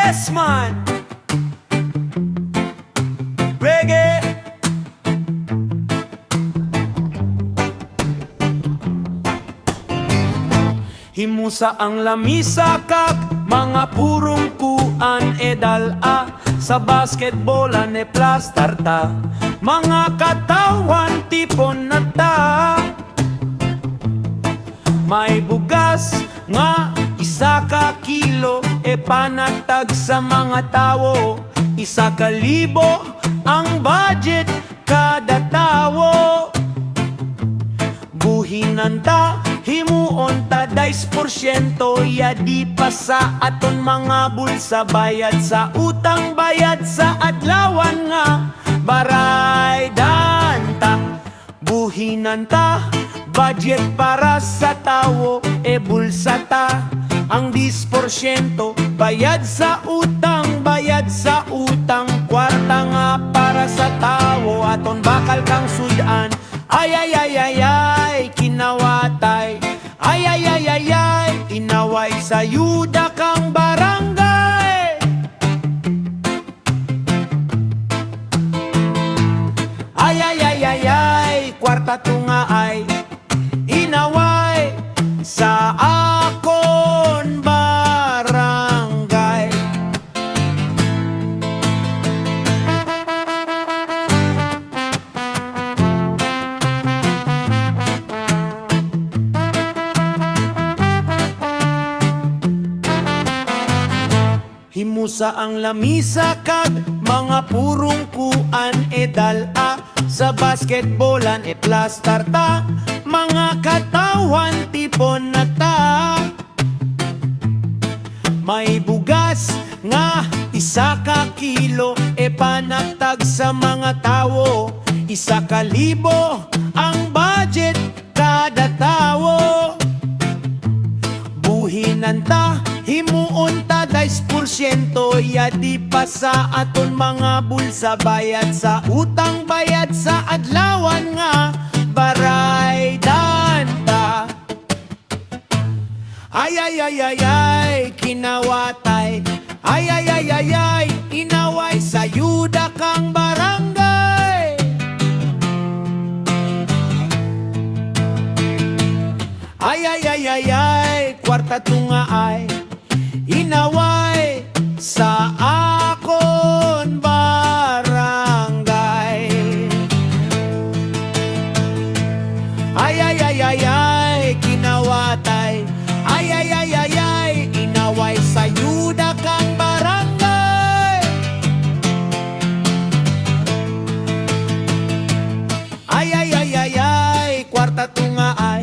Yes man, reggae. Himusa ang lamisa kag mga purong kuan edala sa basketballan e plastar ta, mga katawan tipon na ta. May bugas nga isa ka kilo e panatag sa mga tawo, 1,000 ang budget kada tawo. Buhinan ta, himuon ta 10%, ya di pa sa aton mga bulsa, bayad sa utang, bayad sa adlawan nga baraydan ta. Buhinan ta, budget para sa tawo e bulsa ta, ang 10% bayad sa utang, bayad sa utang, kwarta nga para sa tawo, aton bakal kang sudan. Ay ay ay ay ay, kinawatay. Ay ay ay ay ay, inaway sa yuda kang barangay. Ay ay ay ay ay, kwarta tunga ay inaway sa akon barangay. Himusa ang lamisa kag mga purong kuan edala sa basketballan e plastar ta, mga katawan tipon na ta. May bugas nga 1 kilo e panatag sa mga tawo, 1,000 ang budget kada tawo. Buhinan ta, himuon ta 10%, ya di pa sa aton mga bulsa, bayad sa utang, bayad sa adlawan nga baraydan ta. Ay ay ay ay ay, kinawatay. Ay ay ay ay ay, inaway sa yuda kang barangay. Ay ay ay ay ay, kwarta tunga ay inaway sa akon barangay. Ay ay ay ay ay, kinawatay. Ay ay ay ay ay, inaway sa yuda kang barangay. Ay ay ay ay ay, kwarta tunga ay